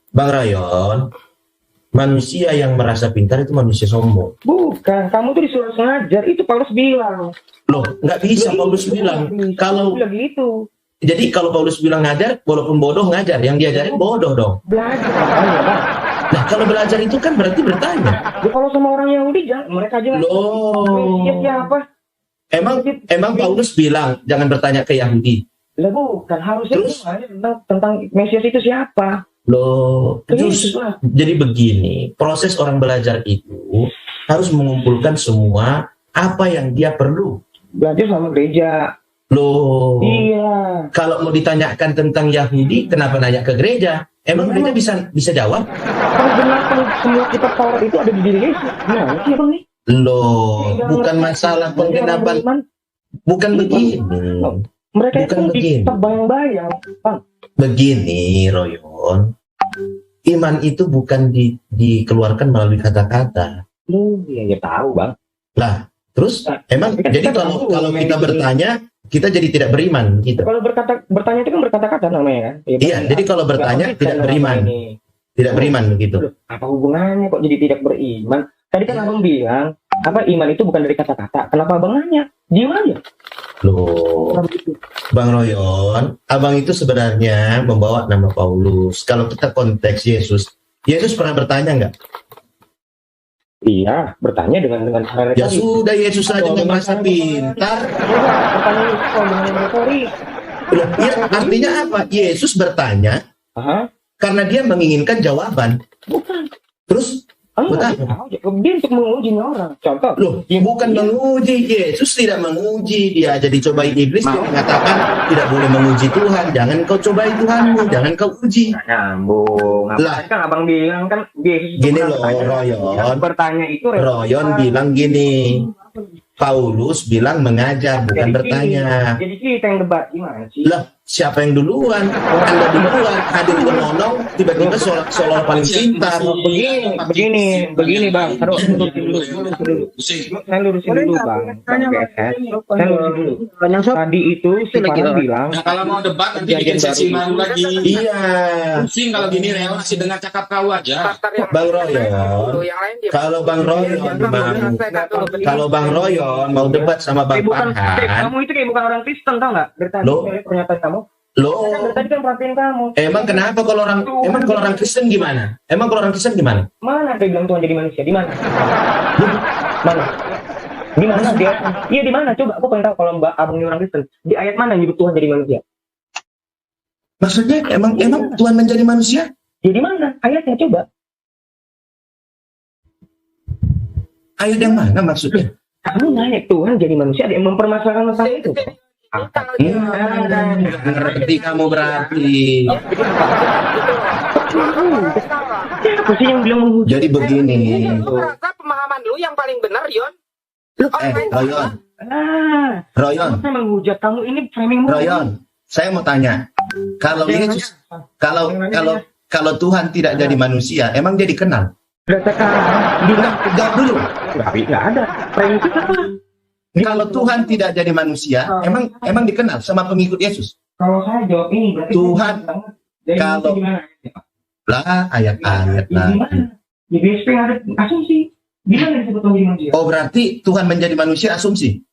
Bang Rayon, manusia yang merasa pintar itu manusia sombong. Bukan, kamu tuh disuruh ngajar, itu Paulus bilang. Loh, nggak bisa Paulus bilang. Kalau bilang gitu. jadi kalau Paulus bilang ngajar, walaupun bodoh ngajar, yang diajarin bodoh dong. Belajar makanya, Bang. Nah, kalau belajar itu kan berarti bertanya. Ya, kalau sama orang Yahudi, mereka aja Loh, siapa? emang Paulus bilang jangan bertanya ke Yahudi. Lah bukan, harusnya Terus? tentang Mesias itu siapa? Loh, terus Yesus lah. jadi begini, proses orang belajar itu harus mengumpulkan semua apa yang dia perlu. Belajar sama gereja. Loh, Iya. kalau mau ditanyakan tentang Yahudi, kenapa nanya ke gereja? Emang gereja bisa jawab? Kalau benar semua kitab Taurat itu ada di diri Yesus. Gimana sih Bang nih? Loh, bukan masalah penggenapan. Bukan begini. Mereka itu Bukan begini. terbayang-bayang, Bang. Begini, Royon. Iman itu bukan dikeluarkan melalui kata-kata. Iya, tahu, Bang. Lah, terus emang jadi kalau kita bertanya, kita jadi tidak beriman gitu. Kalau bertanya itu kan berkata-kata namanya kan? Iya, jadi kalau bertanya tidak beriman. Tidak beriman begitu. Apa hubungannya kok jadi tidak beriman? Tadi kan Abang bilang, iman itu bukan dari kata-kata. Kenapa Abang nanya? Diam aja. Loh, Bang Royon, Abang itu sebenarnya membawa nama Paulus. Kalau kita konteks Yesus pernah bertanya nggak? Iya, bertanya dengan cara Ya sudah, Yesus saja nggak merasa pintar. Pertanyaan itu dengan retorik. Ya, artinya apa? Yesus bertanya karena dia menginginkan jawaban. Bukan. Terus Dia untuk menguji orang. Contoh. Loh, bukan menguji. Yesus tidak menguji. Dia aja dicobai iblis. Dia mengatakan tidak boleh menguji Tuhan. Jangan kau cobai Tuhanmu. Jangan kau uji. Nyambung. Lah, kan Abang bilang kan Yesus gini loh, Royon. Bertanya itu Royon bilang gini. Paulus bilang mengajar, bukan bertanya. Jadi kita yang debat gimana sih? Lah, siapa yang duluan? Anda duluan, hadir menolong, tiba-tiba seolah paling pintar. Begini Bang. Aduh, saya lurusin dulu Bang. Saya lurusin dulu. Tadi itu si Farhan bilang. Nah, kalau mau debat nanti bikin sesi baru lagi. Iya. Pusing kalau gini, Reo masih dengar cakap kau aja. Bang Royon, kalau Bang Royon mau debat sama Bang Farhan. Kamu itu kayak bukan orang Kristen, tau nggak? Pernyataan kamu. Loh, tadi kan perhatiin kamu. Emang kenapa kalau orang Kristen gimana? Mana dia bilang Tuhan jadi manusia? Di mana? Mana? Di mana dia? Iya di mana? Coba aku pengen tahu kalau Mbak Abang ini orang Kristen. Di ayat mana nyebut Tuhan jadi manusia? Maksudnya emang Tuhan menjadi manusia? Ya di mana? Ayatnya coba. Ayat yang mana maksudnya? Kamu nanya Tuhan jadi manusia, ada yang mempermasalahkan tentang itu. Ngerti kamu berarti. Apa sih yang bilang menghujat? Jadi begini. Pemahaman lu yang paling benar, Yon. Royon. Saya menghujat kamu ini framing. Royon, saya mau tanya. Kalau Yesus, kalau Tuhan tidak jadi manusia, emang dia dikenal? Enggak dulu. Enggak ada. Framing itu apa? Kalau Tuhan tidak jadi manusia, emang dikenal sama pengikut Yesus? Kalau saya jawab ini berarti Tuhan kalau lah ayat-ayat lah. Di BSP ada asumsi. Gimana disebut menjadi manusia? Oh berarti Tuhan menjadi manusia asumsi.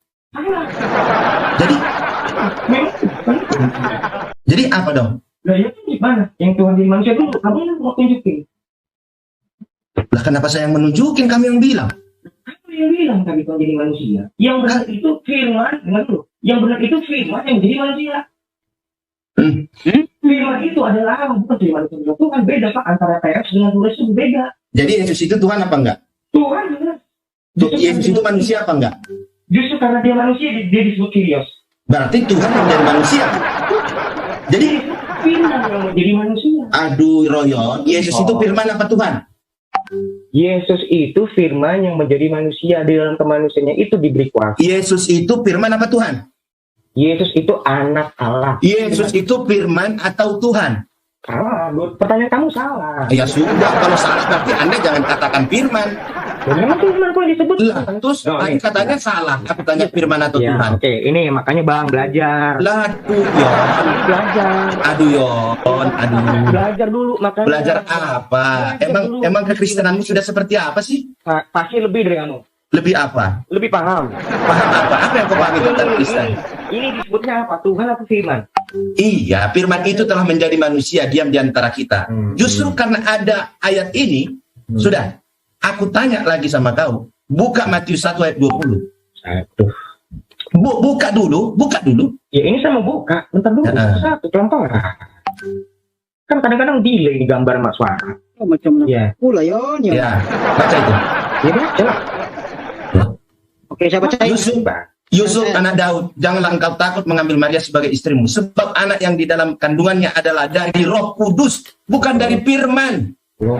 Jadi apa dong? Lah ya gimana? Yang Tuhan jadi manusia dulu, kamu mau tunjukin. Lah kenapa saya yang menunjukin, kami yang bilang? Yang bilang kami Tuhan jadi manusia. Yang benar itu firman, dengar dulu. Yang benar itu firman yang jadi manusia. Firman itu adalah Allah, bukan jadi manusia. Tuhan beda Pak antara teks dengan tulis itu beda. Jadi Yesus itu Tuhan apa enggak? Tuhan benar. Yesus itu manusia apa enggak? Justru karena dia manusia dia disebut Kyrios. Berarti Tuhan yang menjadi manusia. Jadi firman yang menjadi manusia. Aduh Royon, Yesus itu firman apa Tuhan? Yesus itu firman yang menjadi manusia, di dalam kemanusiaannya itu diberi kuasa. Yesus itu firman apa Tuhan? Yesus itu anak Allah. Yesus itu firman atau Tuhan? Salah, pertanyaan kamu salah. Ya sudah, kalau salah berarti Anda jangan katakan firman. Memang firman kok disebut. Lah, terus tadi katanya salah. Aku tanya firman atau Ya, Tuhan? oke, ini makanya Bang belajar. Lah, tuh, Yon. Belajar. Aduh, Yon. Aduh. Belajar dulu makanya. Belajar apa? Emang kekristenanmu sudah seperti apa sih? Pasti lebih dari kamu. Lebih apa? Lebih paham. Paham apa? Apa yang kau pahami tentang Kristen? Ini disebutnya apa? Tuhan atau firman? Iya, firman itu telah menjadi manusia diam di antara kita. Justru karena ada ayat ini, sudah. Aku tanya lagi sama kau. Buka Matius 1 ayat 20. Aduh. Buka dulu. Ya ini saya mau buka. Bentar dulu. Satu pelan-pelan. Kan kadang-kadang delay gambar mas suara. Oh, macam Ya. pula Yon. Ya, baca itu. Ya baca. Oke, saya bacain. Yusuf anak Daud, janganlah engkau takut mengambil Maria sebagai istrimu, sebab anak yang di dalam kandungannya adalah dari Roh Kudus, bukan dari firman. Loh.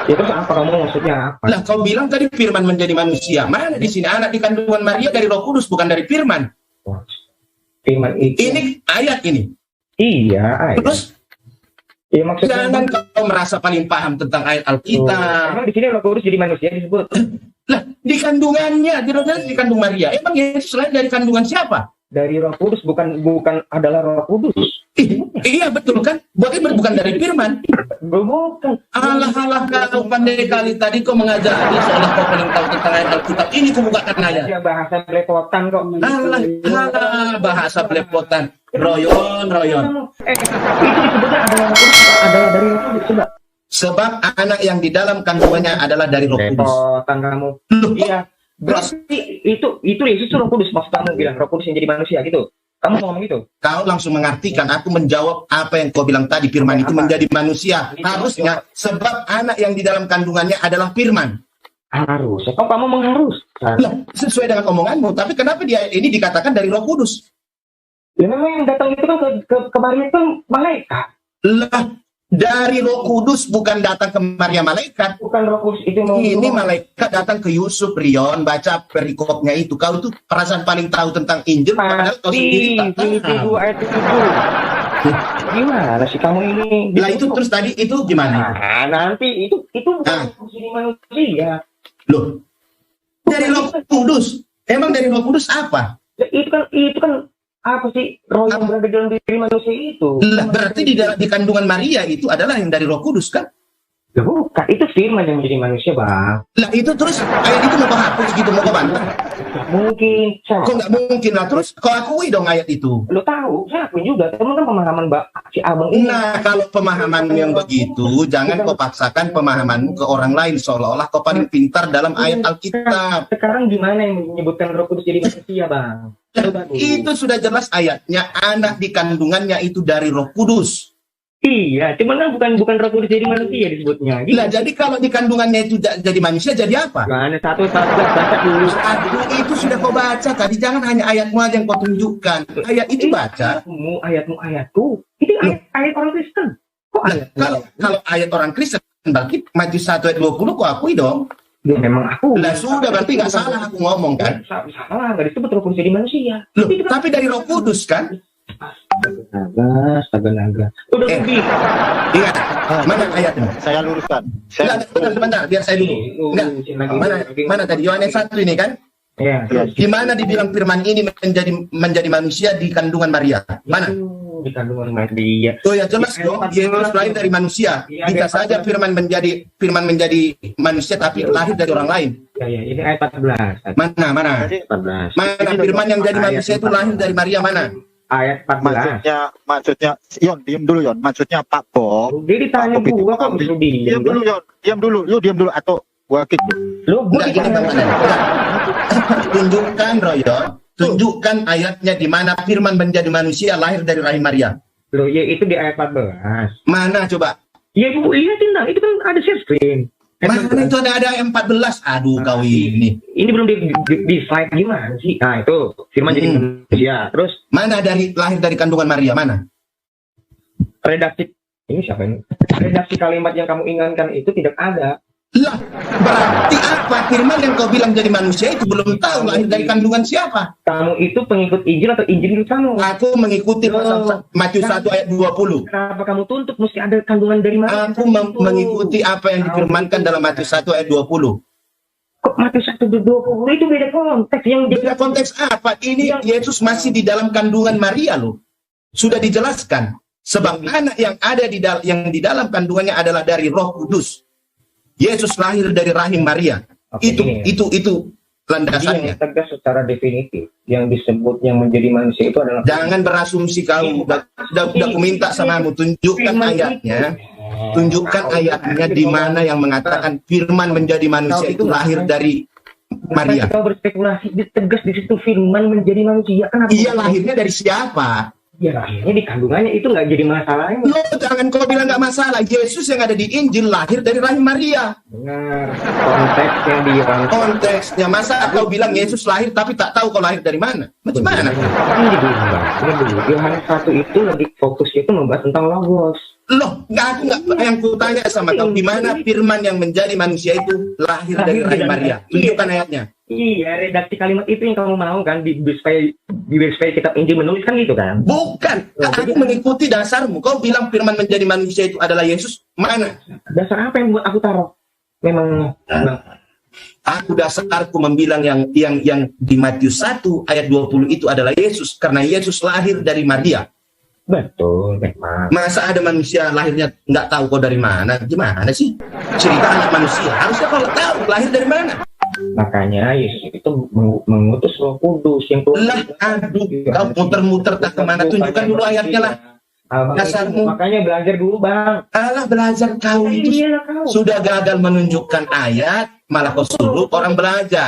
Ya terus apa kamu maksudnya apa? Lah kau bilang tadi firman menjadi manusia. Mana di sini anak di kandungan Maria dari Roh Kudus, bukan dari firman. Firman itu. Ini ayat ini. Iya. Terus Ya maksudnya. jangan kau merasa paling paham tentang ayat Alkitab. Emang di sini Roh Kudus jadi manusia disebut. Lah di kandungannya, tidak di kandung Maria. Emang Yesus lain dari kandungan siapa? Dari Roh Kudus bukan adalah Roh Kudus. Iya betul kan? Bukan dari firman. Bukan. Alah kau pandai kali tadi kau mengajari seolah kau paling tahu tentang ayat Alkitab. Ini kau bukakan ayat. Ya bahasa belepotan kok. Alah bahasa belepotan. Royon. Itu disebutnya adalah dari Roh Kudus coba. Sebab anak yang di dalam kandungannya adalah dari Roh Kudus. Belepotan kamu. Loh, Iya. Berarti itu Yesus Roh Kudus, maksud kamu bilang Roh Kudus yang jadi manusia gitu. Kamu mau ngomong gitu? kau langsung mengartikan, aku menjawab apa yang kau bilang tadi, firman itu menjadi manusia. Harusnya, sebab anak yang di dalam kandungannya adalah firman. Harus. Kok kamu mengharus? Lah, sesuai dengan omonganmu, tapi kenapa dia ini dikatakan dari Roh Kudus? Ya memang yang datang itu kan ke Maria itu malaikat. Lah, dari Roh Kudus bukan datang ke Maria malaikat. Bukan Roh Kudus itu mau. Ini malaikat datang ke Yusuf, Rion, baca perikopnya itu. Kau tuh perasaan paling tahu tentang Injil, padahal kau sendiri tak tahu. ayat 7. Gimana sih kamu ini? Lah itu terus tadi itu gimana? Nah, nanti itu bukan jadi manusia. Loh, dari Roh Kudus. Emang dari Roh Kudus apa? Ya, itu kan apa sih roh yang berada dalam diri manusia itu? Lah, berarti di kandungan Maria itu adalah yang dari Roh Kudus kan? Ya, bukan, itu firman yang menjadi manusia, Bang. Lah itu terus ayat itu mau kau hapus gitu, mau kau bantah? Mungkin. Kok nggak mungkin lah, terus kau akui dong ayat itu. Lo tahu, saya akui juga. Temen kan pemahaman si abang ini. Nah, kalau pemahaman yang begitu, jangan kau paksakan pemahamanmu ke orang lain seolah-olah kau paling pintar dalam ayat Alkitab. Sekarang gimana yang menyebutkan Roh Kudus jadi manusia, Bang? Itu sudah jelas ayatnya, anak di kandungannya itu dari Roh Kudus. Iya, cuman kan bukan Roh Kudus jadi manusia disebutnya. Gitu. Lah, jadi kalau di kandungannya itu jadi manusia, jadi apa? Mana 1:14 baca dulu. Aduh, itu sudah kau baca tadi, jangan hanya ayatmu aja yang kau tunjukkan. Ayat itu baca. Ayatku. Itu ayat orang Kristen. Kok ayat? Kalau ayat orang Kristen, berarti Matius 1 ayat 20 kau akui dong. Ya, memang aku. Lah sudah, berarti nggak salah aku ngomong kan? Salah, nggak disebut Roh Kudus jadi manusia. Loh, tapi dari Roh Kudus kan? Astaga. Udah lebih. Ingat, mana ayatnya? Saya luruskan. Sebentar, biar saya dulu. Enggak, mana tadi? Yohanes 1 ini kan? Ya. Di mana dibilang firman ini menjadi manusia di kandungan Maria? Mana? Di kandungan Maria. Oh ya jelas dong, Yesus lahir dari manusia. Bisa saja firman menjadi manusia tapi lahir dari orang lain. Ya, ini ayat 14. Mana? 14. Mana firman yang jadi manusia itu lahir dari Maria mana? Ayat 14. Maksudnya, Yon, diam dulu Yon. Maksudnya Pak Bob. Dia ditanya gua kok disuruh Diam dulu Yon. Diam dulu atau gua kick. Lu gua ditanya. Tunjukkan Royon, tunjukkan ayatnya di mana firman menjadi manusia lahir dari rahim Maria. Loh, ya itu di ayat 14. Mana coba? Ya Ibu lihatin dong, itu kan ada share screen. Mana itu ada ayat 14? Aduh kau ini. Ini belum di slide gimana sih? Nah itu firman jadi manusia. Terus mana lahir dari kandungan Maria mana? redaksi ini siapa ini? Redaksi kalimat yang kamu ingatkan itu tidak ada. Lah, berarti apa? Firman yang kau bilang jadi manusia itu belum tahu lahir dari kandungan siapa. Kamu itu pengikut Injil atau Injil itu kamu? Aku mengikuti pasal Matius 1 ayat 20. Kenapa kamu tuntut mesti ada kandungan dari mana? Aku mengikuti apa yang difirmankan dalam Matius 1 ayat 20. Kok Matius 1:20 itu beda konteks yang Beda konteks apa? Ini Yesus masih di dalam kandungan Maria loh. Sudah dijelaskan. Sebab anak yang ada yang di dalam kandungannya adalah dari Roh Kudus. Yesus lahir dari rahim Maria. Oke, Itu landasannya. Yang tegas secara definitif yang disebut yang menjadi manusia itu adalah Jangan berasumsi kau. Udah aku minta samamu, tunjukkan ayatnya. Tunjukkan ayatnya di mana yang mengatakan firman menjadi manusia itu lahir dari Maria. Kau berspekulasi, tegas di situ firman menjadi manusia. Kenapa? Iya, lahirnya dari siapa? Ya lahirnya di kandungannya, itu nggak jadi masalahnya. Lo jangan kau bilang nggak masalah. Yesus yang ada di Injil lahir dari rahim Maria. Benar. Konteksnya dirangkum. Konteksnya masa kau bilang Yesus lahir tapi tak tahu kau lahir dari mana? Macam mana? Ini dulu. Yohanes 1 itu lebih fokusnya itu membahas tentang logos. Loh, nggak yang ku tanya sama kau, di mana firman yang menjadi manusia itu lahir dari rahim Maria? Tunjukkan ayatnya. Iya, redaksi kalimat itu yang kamu mau kan di supaya kitab Injil menulis kan gitu kan? Bukan, aku mengikuti dasarmu. Kau bilang firman menjadi manusia itu adalah Yesus. Mana? Dasar apa yang buat aku taruh? Memang Aku dasarku membilang yang di Matius 1 ayat 20 itu adalah Yesus, karena Yesus lahir dari Maria. betul, memang. Masa ada manusia lahirnya nggak tahu kau dari mana? Gimana sih? Cerita anak manusia. Harusnya kau tahu lahir dari mana. Makanya Yesus itu mengutus Roh Kudus yang Lah, aduh, kau muter-muter tak kemana? Tunjukkan dulu ayatnya lah. Dasarmu. Makanya belajar dulu, Bang. Alah, belajar kau itu Iya, kau. sudah gagal menunjukkan ayat, malah kau suruh orang belajar.